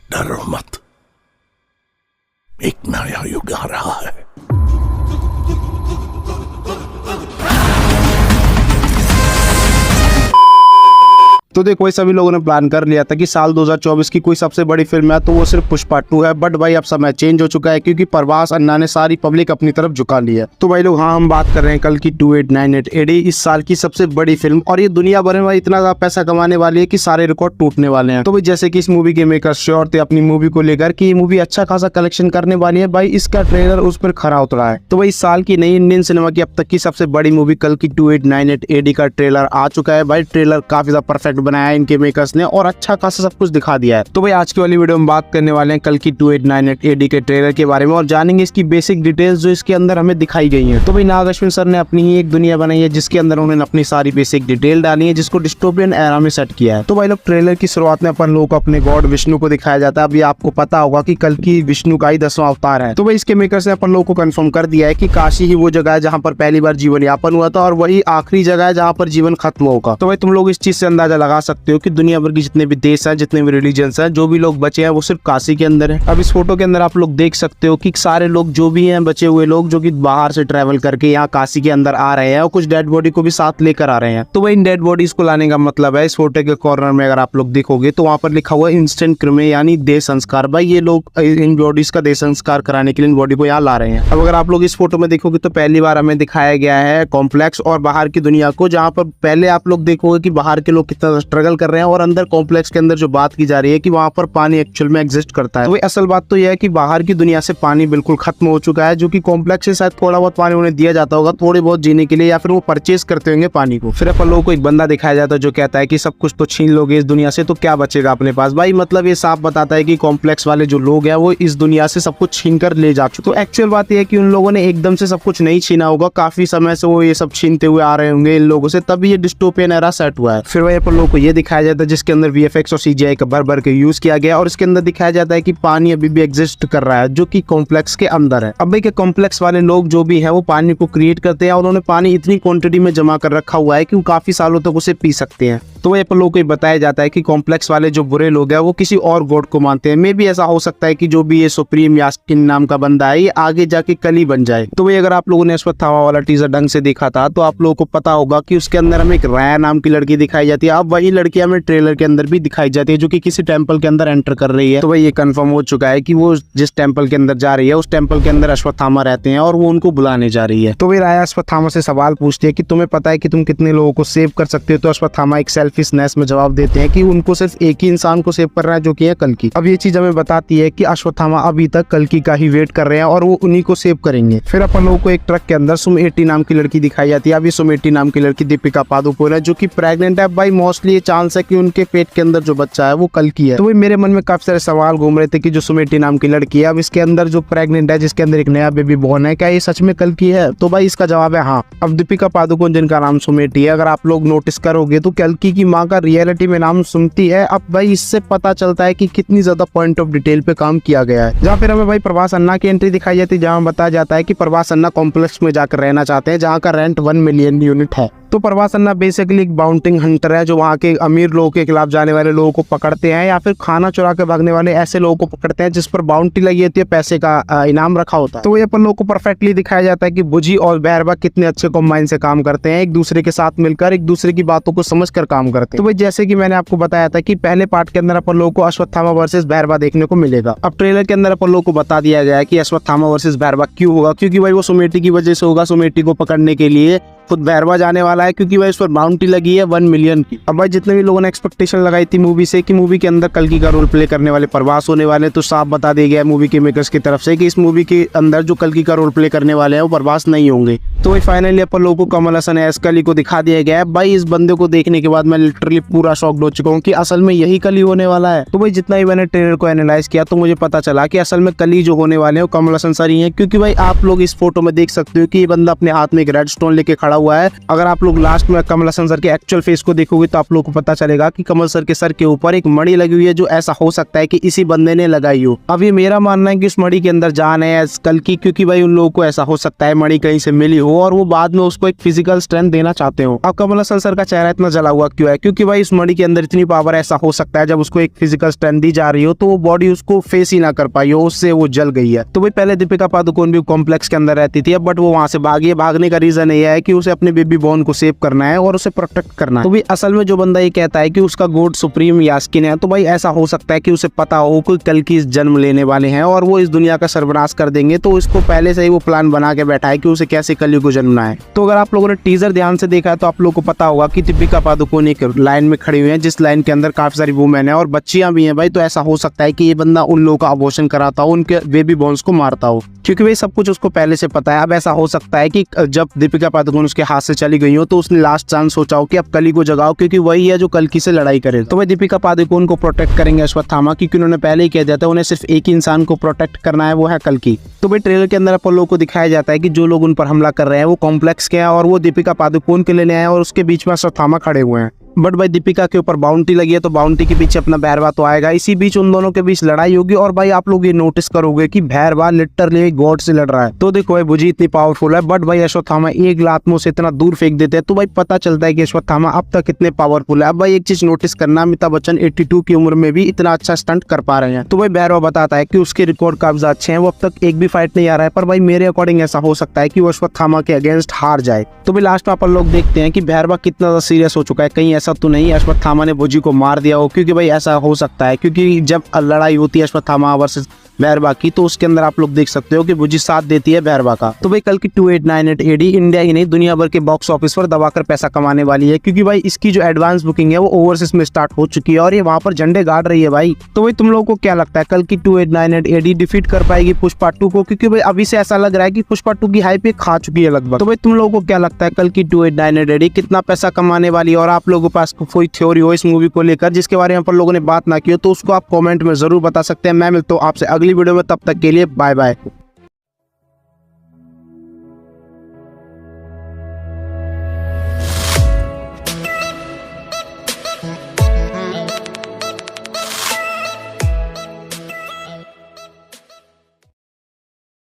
डरो मत, एक नया युग आ रहा है। तो देखो भाई, सभी लोगों ने प्लान कर लिया था कि साल 2024 की कोई सबसे बड़ी फिल्म है तो वो सिर्फ पुष्पा 2 है। बट भाई अब समय चेंज हो चुका है क्योंकि प्रभास अन्ना ने सारी पब्लिक अपनी तरफ झुका ली है। तो भाई लोग, हाँ, हम बात कर रहे हैं कल की 2898 एडी, इस साल की सबसे बड़ी फिल्म, और ये दुनिया भर में भाई इतना ज्यादा पैसा कमाने वाली है कि सारे रिकॉर्ड टूटने वाले हैं। तो भाई जैसे कि इस मूवी के मेकर्स श्योर थे अपनी मूवी को लेकर कि ये मूवी अच्छा खासा कलेक्शन करने वाली है, भाई इसका ट्रेलर उस पर खरा उतरा है। तो भाई इस साल की नई इंडियन सिनेमा की अब तक की सबसे बड़ी मूवी कल की 2898 एडी का ट्रेलर आ चुका है। भाई ट्रेलर काफी ज्यादा परफेक्ट बनाया है इनके मेकर्स ने और अच्छा खासा सब कुछ दिखा दिया है। तो भाई आज की वाली वीडियो में बात करने वाले हैं कल की 2898 एडी के ट्रेलर के बारे में और जानेंगे इसकी बेसिक डिटेल्स जो इसके अंदर हमें दिखाई गई हैं। तो भाई नाग अश्विन सर ने अपनी ही एक दुनिया बनाई है जिसके अंदर उन्होंने अपनी सारी बेसिक डिटेल डाली है, जिसको डिस्टोपियन एरा में सेट किया है। तो भाई लोग, ट्रेलर की शुरुआत में अपन लोगों को अपने गॉड विष्णु को दिखाया जाता है। अभी आपको पता होगा कि कल की विष्णु का ही 10वां अवतार है। तो भाई इसके मेकर्स ने अपन लोगों को कंफर्म कर दिया है कि काशी ही वो जगह है जहाँ पर पहली बार जीवन यापन हुआ था और वही आखिरी जगह है जहाँ पर जीवन खत्म होगा। तो भाई तुम लोग इस चीज से अंदाजा लगा सकते हो कि दुनिया भर की जितने भी देश है, जितने भी रिलीजन्स हैं, जो भी लोग बचे हैं वो सिर्फ काशी के अंदर है। अब इस फोटो के अंदर आप लोग देख सकते हो कि सारे लोग जो भी हैं, बचे हुए लोग जो कि बाहर से ट्रैवल करके यहाँ काशी के अंदर आ रहे हैं और कुछ डेड बॉडी को भी साथ लेकर आ रहे हैं। तो वही इन डेड बॉडीज को लाने का मतलब है, इस फोटो के कॉर्नर में अगर आप लोग देखोगे तो वहाँ पर लिखा हुआ है इंस्टेंट क्रिमे यानी देह संस्कार। भाई ये लोग इन बॉडीज का देह संस्कार कराने के लिए इन बॉडी को यहाँ ला रहे हैं। अब अगर आप लोग इस फोटो में देखोगे तो पहली बार हमें दिखाया गया है कॉम्प्लेक्स और बाहर की दुनिया को, जहाँ पर पहले आप लोग देखोगे कि बाहर के लोग कितना स्ट्रगल कर रहे हैं और अंदर कॉम्प्लेक्स के अंदर जो बात की जा रही है कि वहां पर पानी एक्चुअल में एग्जिस्ट करता है। तो असल बात तो यह है कि बाहर की दुनिया से पानी बिल्कुल खत्म हो चुका है, जो कि कॉम्प्लेक्स से शायद थोड़ा बहुत पानी उन्हें दिया जाता होगा थोड़े बहुत जीने के लिए, या फिर वो परचेज करते होंगे पानी को। फिर अपन लोगों को एक बंदा दिखाया जाता है जो कहता है कि सब कुछ तो छीन लोगे इस दुनिया से तो क्या बचेगा अपने पास। भाई मतलब ये साफ बताता है कि कॉम्प्लेक्स वाले जो लोग हैं वो इस दुनिया से सब कुछ छीन कर ले जा चुके। तो एक्चुअल बात यह है कि उन लोगों ने एकदम से सब कुछ नहीं छीना होगा, काफी समय से वो ये सब छीनते हुए आ रहे होंगे इन लोगों से, तभी ये डिस्टोपियन एरा सेट हुआ है। फिर वही अपन लोगों को ये दिखाया जाता है जिसके अंदर VFX और CGI का भर के यूज किया गया और इसके अंदर दिखाया जाता है कि पानी अभी भी एग्जिस्ट कर रहा है जो कि कॉम्प्लेक्स के अंदर है। अब भाई के कॉम्प्लेक्स वाले लोग जो भी हैं वो पानी को क्रिएट करते हैं और उन्होंने पानी इतनी क्वांटिटी में जमा कर रखा हुआ है कि वो काफी सालों तक उसे पी सकते हैं। तो ये अपन लोगों को बताया जाता है कि कॉम्प्लेक्स वाले जो बुरे लोग हैं वो किसी और गॉड को मानते हैं। मे भी ऐसा हो सकता है कि जो भी ये सुप्रीम यास्किन नाम का बंदा है ये आगे जाके कली बन जाए। तो भाई अगर आप लोगों ने अश्वत्थामा वाला टीजर ढंग से देखा था तो आप लोगों को पता होगा कि उसके अंदर हमें एक राया नाम की लड़की दिखाई जाती है। अब वही लड़की हमें ट्रेलर के अंदर भी दिखाई जाती है जो कि किसी टेम्पल के अंदर एंटर कर रही है। तो भाई ये कंफर्म हो चुका है कि वो जिस टेम्पल के अंदर जा रही है उस टेम्पल के अंदर अश्वत्थामा रहते हैं और वो उनको बुलाने जा रही है। तो भाई राया अश्वत्थामा से सवाल पूछती है कि तुम्हें पता है कि तुम कितने लोगों को सेव कर सकते हो। तो अश्वत्थामा एक सेल्फिशनेस में जवाब देते हैं कि उनको सिर्फ एक ही इंसान को सेव करना है जो कि है कल्कि। अब ये चीज हमें बताती है कि अश्वत्थामा अभी तक कल्कि का ही वेट कर रहे हैं और वो उन्हीं को सेव करेंगे। फिर अपन लोगों को एक ट्रक के अंदर सुमेटी नाम की लड़की दिखाई जाती है। अब ये सुमेटी नाम की लड़की दीपिका पादुकोण है जो कि प्रेग्नेंट है। भाई मोस्टली ये चांस है कि उनके पेट के अंदर जो बच्चा है वो कल्कि है। तो भाई मेरे मन में काफी सारे सवाल घूम रहे थे कि जो सुमेटी नाम की लड़की है अब इसके अंदर जो प्रेग्नेंट है जिसके अंदर एक नया बेबी बॉर्न है, क्या ये सच में कल्कि है? तो भाई इसका जवाब है हाँ। अब दीपिका पादुकोण जिनका नाम सुमेटी है, अगर आप लोग नोटिस करोगे तो कल्कि की माँ का रियलिटी में नाम सुमति है। अब भाई इससे पता चलता है कि कितनी ज्यादा पॉइंट ऑफ डिटेल पे काम किया गया है। जहाँ फिर हमें भाई प्रभास अन्ना की एंट्री दिखाई जाती है, जहाँ बताया जाता है कि प्रभास अन्ना कॉम्प्लेक्स में जाकर रहना चाहते हैं जहाँ का रेंट 1 मिलियन यूनिट है। तो प्रभास अन्ना बेसिकली एक बाउंटिंग हंटर है जो वहाँ के अमीर लोगों के खिलाफ जाने वाले लोगों को पकड़ते हैं या फिर खाना चुरा के भागने वाले ऐसे लोगों को पकड़ते हैं जिस पर बाउंटी लगी होती है, पैसे का इनाम रखा होता है। तो ये अपन लोगों को परफेक्टली दिखाया जाता है कि बुझी और बहरबा कितने अच्छे कॉम्बाइन से काम करते हैं, एक दूसरे के साथ मिलकर एक दूसरे की बातों को समझ कर काम करते हैं। तो भाई जैसे कि मैंने आपको बताया था कि पहले पार्ट के अंदर अपन लोगों को अश्वत्थामा वर्सेस बहरबा देखने को मिलेगा। अब ट्रेलर के अंदर अपन लोगों को बता दिया गया है कि अश्वत्थामा वर्सेस बहरबा क्यों होगा, क्योंकि भाई वो सुमेटी की वजह से होगा। सुमेटी को पकड़ने के लिए खुद बहरबा जाने वाला है क्योंकि भाई उस पर बाउंटी लगी है 1 मिलियन की। अब भाई जितने भी लोगों ने एक्सपेक्टेशन लगाई थी मूवी से कि मूवी के अंदर कल्कि का रोल प्ले करने वाले प्रभास होने वाले, तो साफ बता दिया गया है मूवी के मेकर्स की तरफ से कि इस मूवी के अंदर जो कल्कि का रोल प्ले करने वाले हैं वो प्रभास नहीं होंगे। तो भाई फाइनली अपन लोगों को कमल हसन एस कली को दिखा दिया गया है। भाई इस बंदे को देखने के बाद मैं लिटरली पूरा शॉक्ड हो चुका हूँ कि असल में यही कली होने वाला है। तो भाई जितना ही मैंने ट्रेलर को एनालाइज किया तो मुझे पता चला कि असल में कली जो होने वाले हैं वो कमल हसन सर ही है, क्योंकि भाई आप लोग इस फोटो में देख सकते हो कि ये बंदा अपने हाथ में एक रेड स्टोन लेके खड़ा हुआ है। अगर आप लोग लास्ट में कमल हसन सर के एक्चुअल फेस को देखोगे तो आप लोग को पता चलेगा कि कमल सर के सर के ऊपर एक मणि लगी हुई है, जो ऐसा हो सकता है कि इसी बंदे ने लगाई हो। अब ये मेरा मानना है कि उस मणि के अंदर जान है कल की, क्योंकि भाई उन लोगों को ऐसा हो सकता है मणि कहीं से मिली हो और वो बाद में उसको एक फिजिकल स्ट्रेंथ देना चाहते हो। अब कमल हसन सर का चेहरा इतना जला हुआ क्यों है? क्योंकि भाई इस मणि के अंदर इतनी पावर, ऐसा हो सकता है जब उसको एक फिजिकल स्ट्रेंथ दी जा रही हो तो वो बॉडी उसको फेस ही ना कर पाई हो, उससे वो जल गई है। तो भाई पहले दीपिका पादुकोण भी कॉम्प्लेक्स के अंदर रहती थी, बट वो वहां से भागी है। भागने का रीजन ये है कि उसे अपने बेबी बॉर्न को सेव करना है और उसे प्रोटेक्ट करना है। तो भाई असल में जो बंदा ये कहता है कि उसका गॉड सुप्रीम यास्किन है, तो भाई ऐसा हो सकता है कि उसे पता हो कोई कल की जन्म लेने वाले हैं और वो इस दुनिया का सर्वनाश कर देंगे, तो इसको पहले से ही वो प्लान बना के बैठा है कि उसे कैसे कलयुग को जन्मना है। तो अगर आप लोगों ने टीजर ध्यान से देखा है तो आप लोगों को पता होगा कि दीपिका पादुकोण एक लाइन में खड़ी हुई है, जिस लाइन के अंदर काफी सारी वुमेन है और बच्चियां भी हैं भाई। तो ऐसा हो सकता है कि ये बंदा उन लोगों का अबॉर्शन कराता हो, उनके बेबी बॉर्न्स को मारता हो, क्योंकि भाई सब कुछ उसको पहले से पता है। अब ऐसा हो सकता है कि जब दीपिका पादुकोण उसके हाथ से चली गई हो तो उसने लास्ट चांस सोचा हो कि अब कली को जगाओ, क्योंकि वही है जो कल्कि से लड़ाई करे। तो भाई दीपिका पादुकोण को प्रोटेक्ट करेंगे अश्वत्थामा, क्योंकि उन्होंने पहले ही कह दिया था उन्हें सिर्फ एक ही इंसान को प्रोटेक्ट करना है, वो है कल्कि। तो भाई ट्रेलर के अंदर अपन लोगों को दिखाया जाता है कि जो लोग उन पर हमला कर रहे हैं वो कॉम्प्लेक्स के हैं और वो दीपिका पादुकोण के लेने आए और उसके बीच में अश्वत्थामा खड़े हुए हैं। बट भाई दीपिका के ऊपर बाउंटी लगी है तो बाउंटी के पीछे अपना भैरवा तो आएगा। इसी बीच उन दोनों के बीच लड़ाई होगी और भाई आप लोग ये नोटिस करोगे कि भैरवा लिटरली गॉड से लड़ रहा है। तो देखो भाई भुजी इतनी पावरफुल है, बट भाई अश्वत्थामा एक लात में उसे इतना दूर फेंक देते हैं, तो भाई पता चलता है कि अश्वत्थामा अब तक कितने पावरफुल है। अब भाई एक चीज नोटिस करना, अमिताभ बच्चन 82 की उम्र में भी इतना अच्छा स्टंट कर पा रहे हैं। तो भाई भैरवा बताता है कि उसके रिकॉर्ड काफी अच्छे हैं, वो अब तक एक भी फाइट नहीं आ रहा है, पर भाई मेरे अकॉर्डिंग ऐसा हो सकता है कि वो अश्वत्थामा के अगेंस्ट हार जाए। तो भाई लास्ट में अपन लोग देखते हैं कि भैरवा कितना ज्यादा सीरियस हो चुका है। कहीं ऐसा तो नहीं अश्वत्थामा ने भुजी को मार दिया हो, क्योंकि भाई ऐसा हो सकता है, क्योंकि जब लड़ाई होती है अश्वत्थामा वर्सेस भैरवा की तो उसके अंदर आप लोग देख सकते हो कि भुजी साथ देती है भैरवा का। तो भाई कल की 2898 एडी इंडिया ही नहीं दुनिया भर के बॉक्स ऑफिस पर दबाकर पैसा कमाने वाली है, क्योंकि भाई इसकी जो एडवांस बुकिंग है वो ओवरसीज में स्टार्ट हो चुकी है और ये वहां पर झंडे गाड़ रही है भाई। तो भाई तुम लोगों को क्या लगता है कल की 2898 एडी डिफीट कर पाएगी पुष्पा 2 को? क्योंकि भाई अभी से ऐसा लग रहा है कि पुष्पा 2 की हाइप खा चुकी है लगभग। तो भाई तुम लोगों को क्या लगता है कल की 2898 एडी कितना पैसा कमाने वाली है? और आप लोगों के पास कोई थ्योरी हो इस मूवी को लेकर जिसके बारे में अपन लोगों ने बात ना की हो तो उसको आप कमेंट में जरूर बता सकते हैं। मैं मिलता हूँ आपसे अगली वीडियो में, तब तक के लिए बाय बाय।